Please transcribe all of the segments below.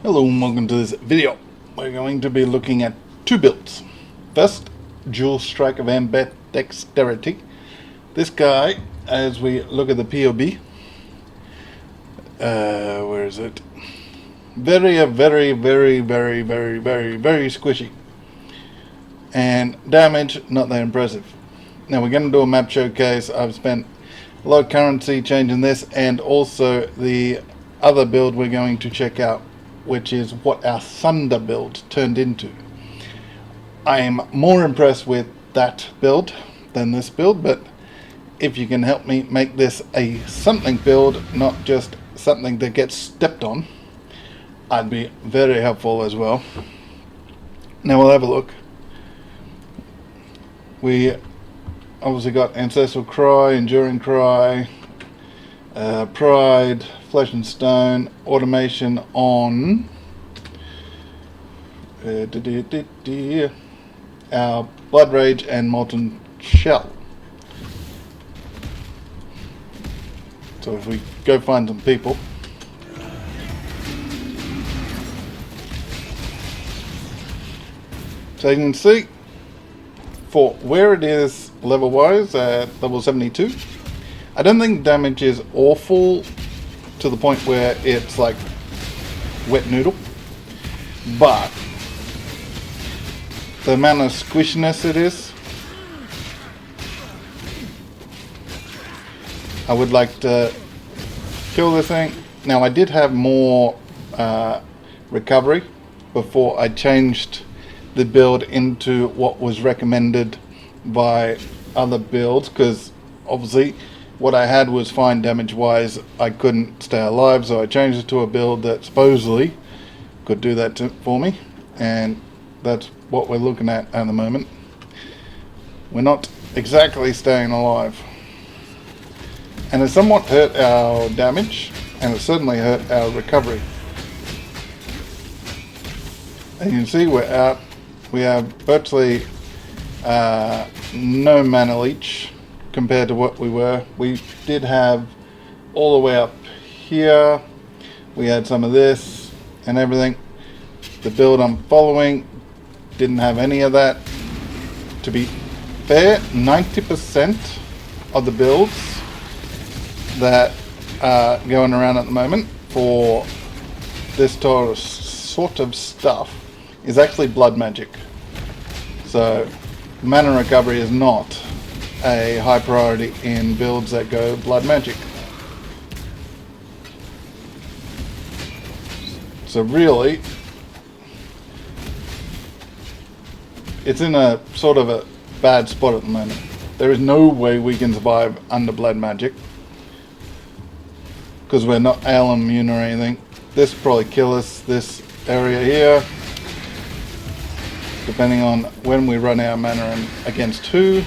Hello and welcome to this video. We're going to be looking at two builds. First, Dual Strike of Dexterity. This guy, as we look at the POB, where is it? Very squishy. And damage, not that impressive. Now we're going to do a map showcase. I've spent a lot of currency changing this, and also the other build we're going to check out, which is what our Sunder build turned into. I am more impressed with that build than this build, but if you can help me make this a something build, not just something that gets stepped on, I'd be very helpful as well. Now we'll have a look. We obviously got Ancestral Cry, Enduring Cry, Pride, Flesh and Stone, Automation on our Blood Rage and Molten Shell. So if we go find some people. So you can see, for where it is level wise at level 72, I don't think damage is awful to the point where it's like wet noodle, but the amount of squishiness it is, I would like to kill this thing. Now I did have more recovery before I changed the build into what was recommended by other builds, because obviously what I had was fine damage wise. I couldn't stay alive, so I changed it to a build that supposedly could do that for me, and that's what we're looking at the moment. We're not exactly staying alive, and it somewhat hurt our damage, and it certainly hurt our recovery. And you can see we're out. We have virtually no mana leech compared to what we were. We did have all the way up here. We had some of this and everything. The build I'm following didn't have any of that. To be fair, 90% of the builds that are going around at the moment for this sort of stuff is actually blood magic. So mana recovery is not a high priority in builds that go blood magic. So really, it's in a sort of a bad spot at the moment. There is no way we can survive under blood magic, because we're not AL immune or anything. This will probably kill us, this area here, depending on when we run our mana and against who.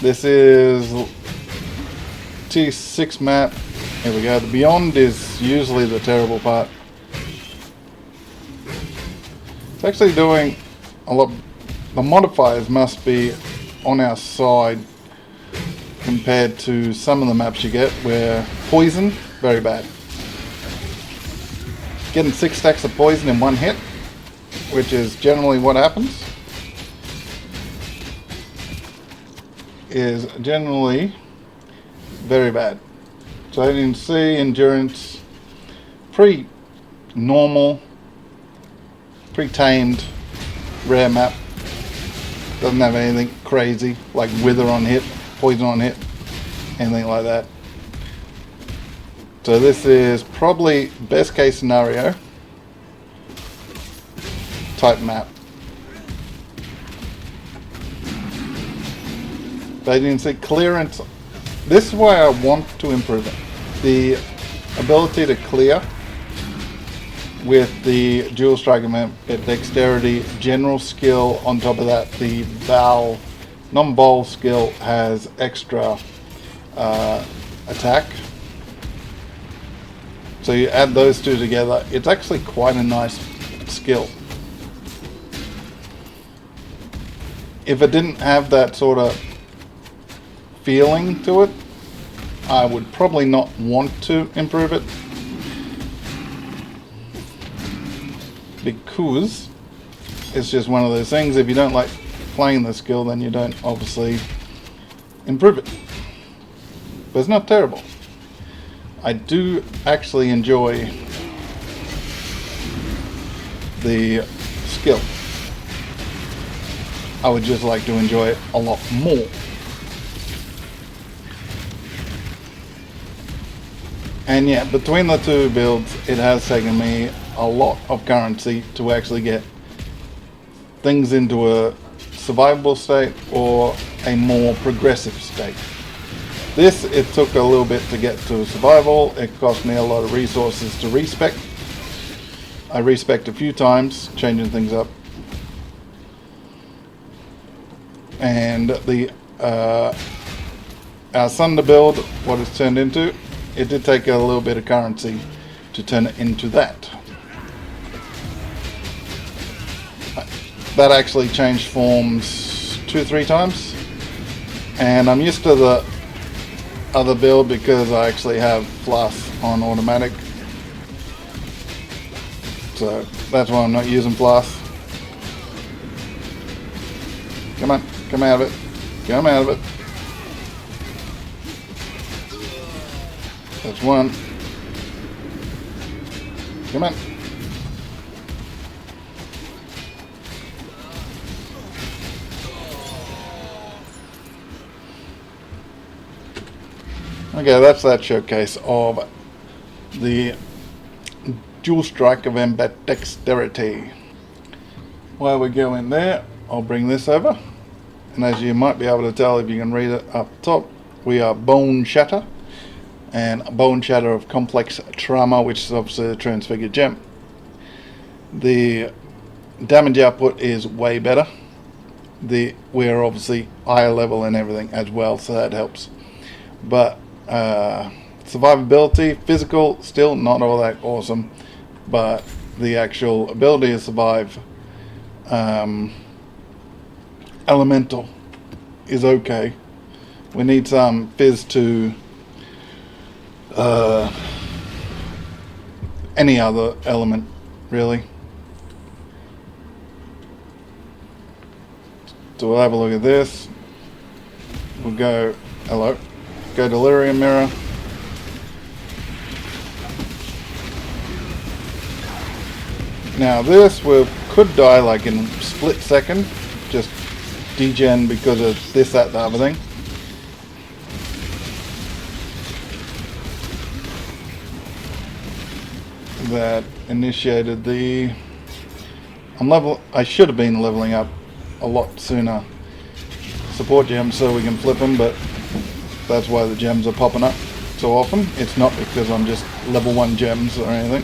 This is T6 map. Here we go. The Beyond is usually the terrible part. It's actually doing a lot. The modifiers must be on our side compared to some of the maps you get, where poison, very bad. Getting 6 stacks of poison in one hit, which is generally what happens, is generally very bad. So as you can see, endurance, pretty normal, pretty tamed, rare map. Doesn't have anything crazy like wither on hit, poison on hit, anything like that. So this is probably best case scenario type map. But you can see clearance. This is why I want to improve it. The ability to clear with the dual strike at dexterity, general skill. On top of that, the non-bowl skill has extra attack. So you add those two together, it's actually quite a nice skill. If it didn't have that sort of feeling to it, I would probably not want to improve it, because it's just one of those things, if you don't like playing the skill, then you don't obviously improve it. But it's not terrible. I do actually enjoy the skill. I would just like to enjoy it a lot more. And yeah, between the two builds, it has taken me a lot of currency to actually get things into a survivable state or a more progressive state. This, it took a little bit to get to survival. It cost me a lot of resources to respec. I respec'd a few times, changing things up. And the our Sunder build, what it's turned into, it did take a little bit of currency to turn it into that. That actually changed forms 2-3 times. And I'm used to the other build because I actually have Fluff on automatic. So that's why I'm not using Fluff. Come on, come out of it. Come out of it. That's one. Come on. Okay, that's that showcase of the dual strike of ambidexterity. While we go in there, I'll bring this over. And as you might be able to tell if you can read it up top, we are Bone Shatter. And Bone Shatter of Complex Trauma, which is obviously the Transfigured Gem. The damage output is way better. We're obviously higher level and everything as well, so that helps. But survivability, physical, still not all that awesome. But the actual ability to survive, elemental, is okay. We need some fizz to any other element, really. So we'll have a look at this. We'll go, hello, go Delirium Mirror. Now this could die like in split second, just degen because of this, that, the other thing. That initiated the I should have been leveling up a lot sooner support gems so we can flip them, but that's why the gems are popping up so often. It's not because I'm just level 1 gems or anything.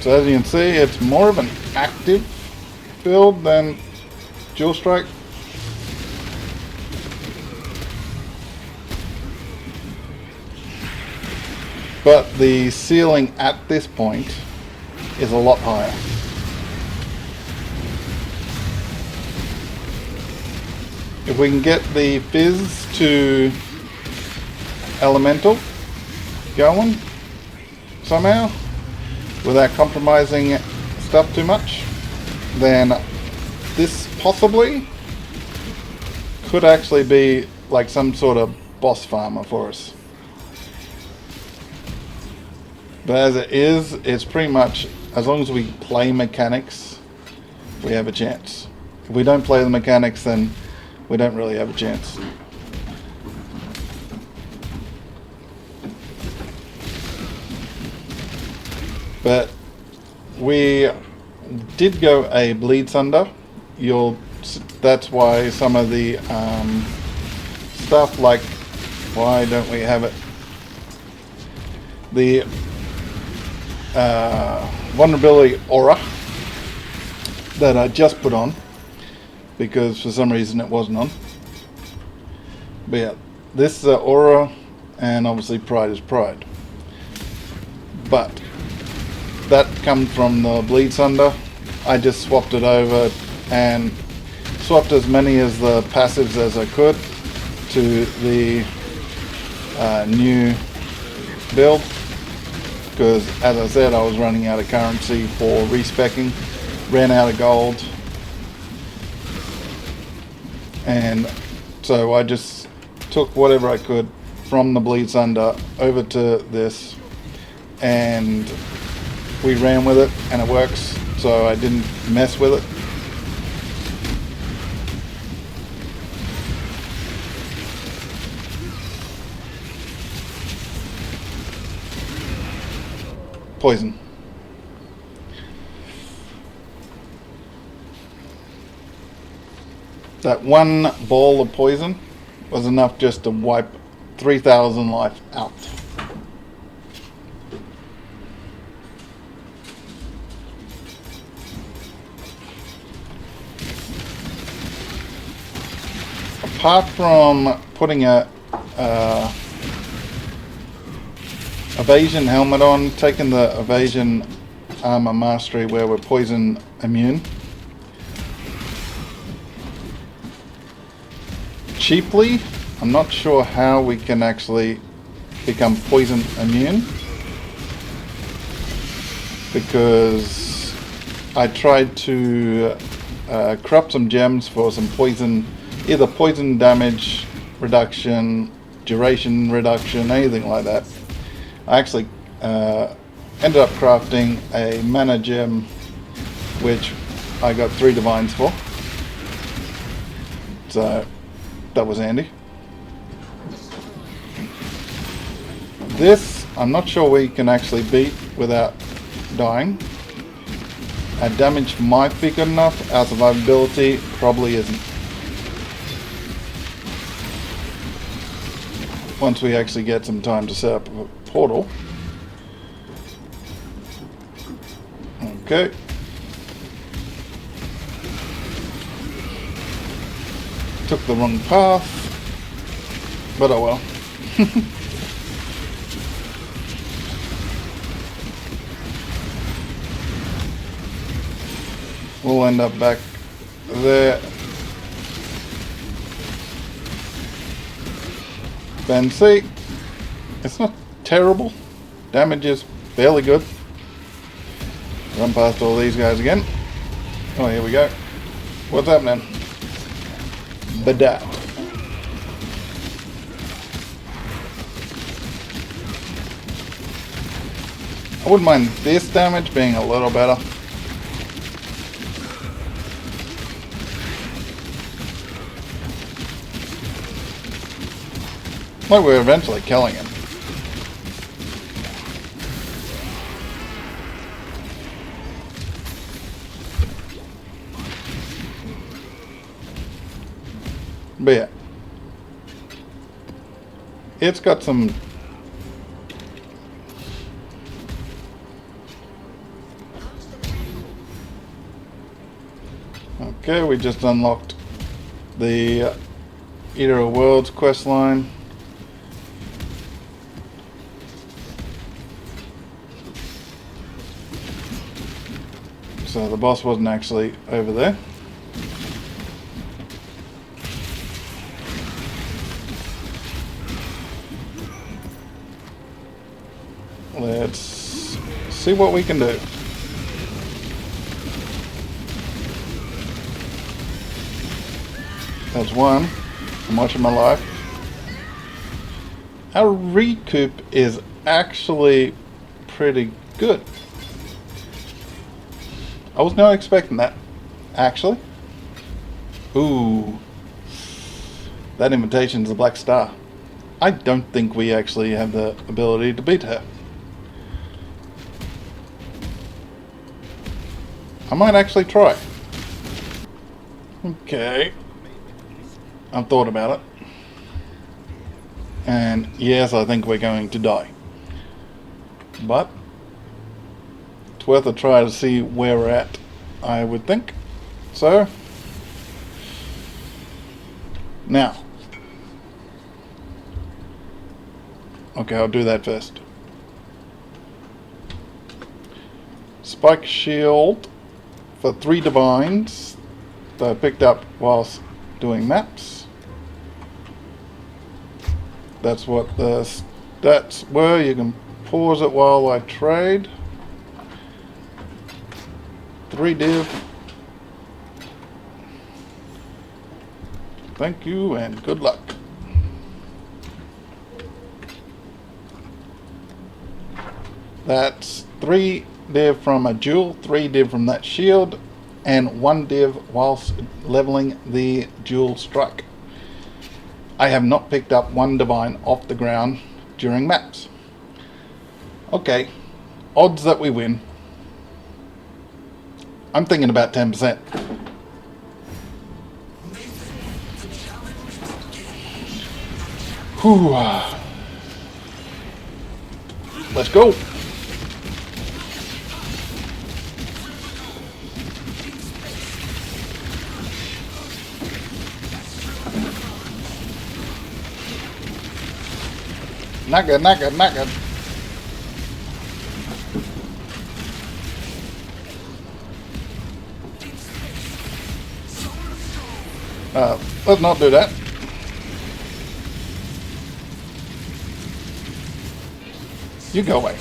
So as you can see, it's more of an active build than Dual Strike. But the ceiling at this point is a lot higher. If we can get the fizz to elemental going somehow, without compromising stuff too much, then this possibly could actually be like some sort of boss farmer for us. But as it is, it's pretty much, as long as we play mechanics, we have a chance. If we don't play the mechanics, then we don't really have a chance. But we did go a Bleed Sunder. That's why some of the stuff like, why don't we have it? The vulnerability aura that I just put on, because for some reason it wasn't on. But yeah, this aura, and obviously pride is pride. but that comes from the Bleed Sunder. I just swapped it over and swapped as many as the passives as I could to the new build, because as I said, I was running out of currency for respecking, ran out of gold, and so I just took whatever I could from the Bleed Sunder over to this, and we ran with it, and it works, so I didn't mess with it. Poison. That one ball of poison was enough just to wipe 3,000 life out. Apart from putting a evasion helmet on, taking the evasion armor mastery where we're poison immune, cheaply, I'm not sure how we can actually become poison immune, because I tried to crop some gems for some poison, either poison damage reduction, duration reduction, anything like that. I actually ended up crafting a mana gem, which I got 3 divines for, so that was handy. This, I'm not sure we can actually beat without dying. Our damage might be good enough, our survivability probably isn't. Once we actually get some time to set up a portal. Okay. Took the wrong path, but oh well. We'll end up back there. Then see, it's not terrible. Damage is fairly good. Run past all these guys again. Oh, here we go. What's happening? Badat. I wouldn't mind this damage being a little better. Like we're eventually killing him. But yeah, it's got some okay, we just unlocked the Eater of Worlds quest line. So the boss wasn't actually over there. Let's see what we can do. That's one. I'm watching my life. Our recoup is actually pretty good. I was not expecting that, actually. Ooh. That invitation's the Black Star. I don't think we actually have the ability to beat her. I might actually try. Okay. I've thought about it. And yes, I think we're going to die. But it's worth a try to see where we're at, I would think. So, now. Okay, I'll do that first. spike shield for 3 divines that I picked up whilst doing maps. That's what the stats were. You can pause it while I trade. 3 div. Thank you and good luck. That's 3 div from a jewel, 3 div from that shield, and 1 div whilst leveling the jewel strike. I have not picked up 1 divine off the ground during maps. Okay, odds that we win. I'm thinking about 10%. Whew. Let's go. Nugget, nugget, nugget. Let's not do that. You go away.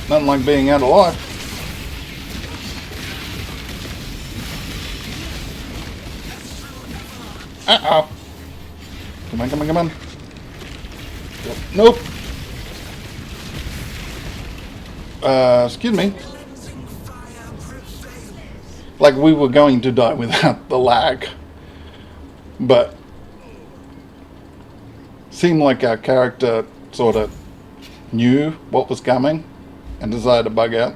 Nothing like being out alive. Uh-oh. Come on, come on, come on. Nope. Excuse me. Like we were going to die without the lag. But seemed like our character sort of knew what was coming and decided to bug out.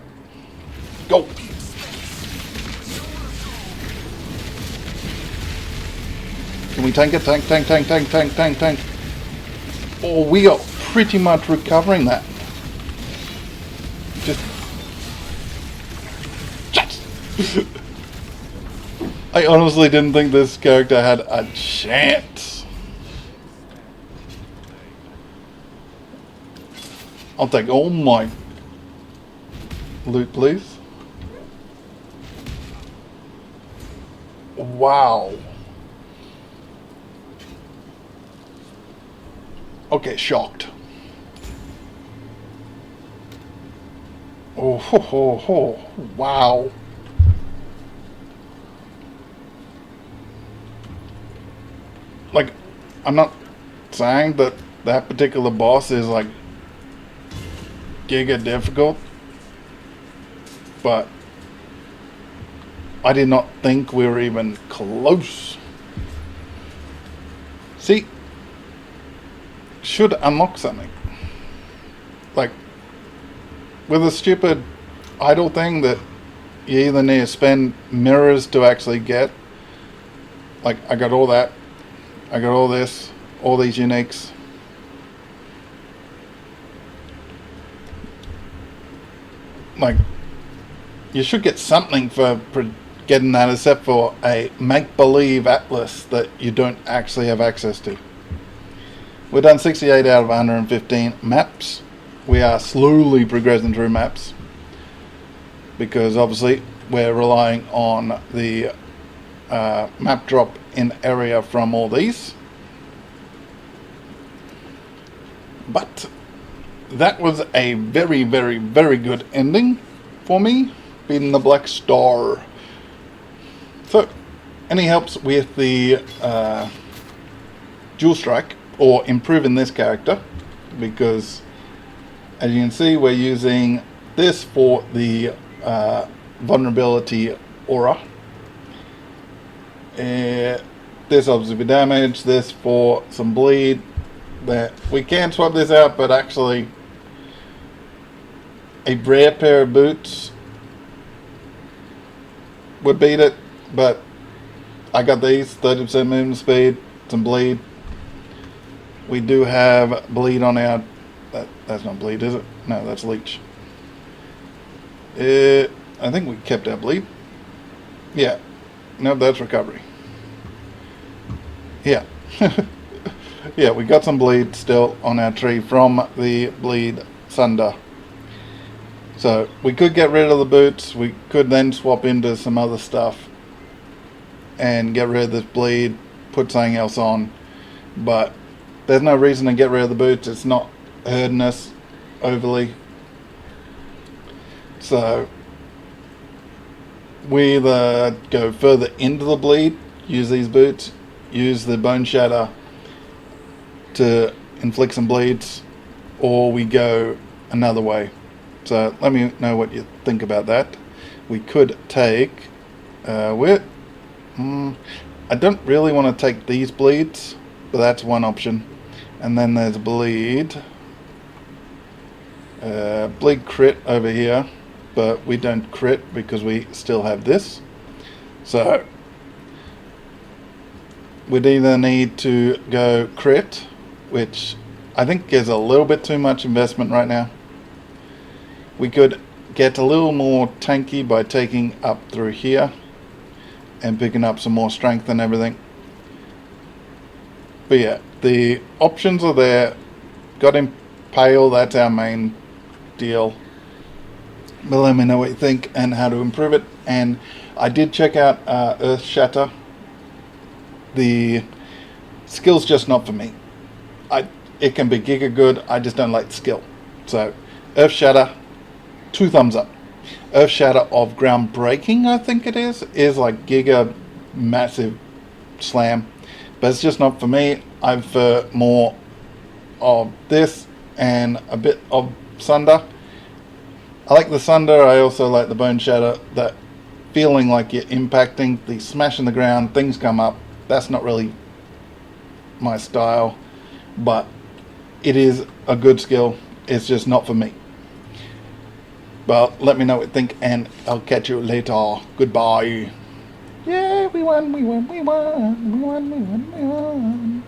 Go! Can we tank it? Tank, tank, tank, tank, tank, tank, tank. Oh, we are pretty much recovering that. Just... Yes! I honestly didn't think this character had a chance. I'll take all my loot, please. Wow. Okay, shocked. Oh, ho, ho, ho. Wow. Like, I'm not saying that that particular boss is like giga difficult, but I did not think we were even close. See, should unlock something. Like, with a stupid idle thing that you either need to spend mirrors to actually get. Like, I got all that. I got all this, all these uniques. Like, you should get something for getting that, except for a make-believe atlas that you don't actually have access to. We've done 68 out of 115 maps. We are slowly progressing through maps because obviously we're relying on the map drop in area from all these. But that was a very, very, very good ending for me, beating the Black Star. So, any helps with the dual strike or improving this character, because as you can see we're using this for the vulnerability aura. This obviously for damage, this for some bleed. That we can swap this out, but actually a rare pair of boots would beat it. But I got these 30% movement speed, some bleed. We do have bleed on our... That's not bleed, is it? No, that's leech. I think we kept our bleed. Yeah. No, that's recovery. Yeah. Yeah, we got some bleed still on our tree from the bleed Sunder. So we could get rid of the boots. We could then swap into some other stuff and get rid of this bleed, put something else on. But there's no reason to get rid of the boots. It's not hurting us overly. So we either go further into the bleed, use these boots, use the bone shatter to inflict some bleeds, or we go another way. So let me know what you think about that. We could take I don't really want to take these bleeds, but that's one option. And then there's bleed crit over here, but we don't crit because we still have this. So we'd either need to go crit, which I think is a little bit too much investment right now. We could get a little more tanky by taking up through here and picking up some more strength and everything. But yeah, the options are there. Got Impale, that's our main deal. But let me know what you think and how to improve it. And I did check out Earth Shatter. The skill's just not for me. It can be giga good, I just don't like the skill. So Earth Shatter, 2 thumbs up. Earth Shatter of Groundbreaking, I think it is like giga massive slam, but it's just not for me. I prefer more of this and a bit of Sunder. I like the Sunder. I also like the Bone Shatter. That feeling like you're impacting, the smash in the ground, things come up. That's not really my style, but it is a good skill. It's just not for me. But let me know what you think, and I'll catch you later. Goodbye. Yeah, we won, we won, we won, we won, we won, we won.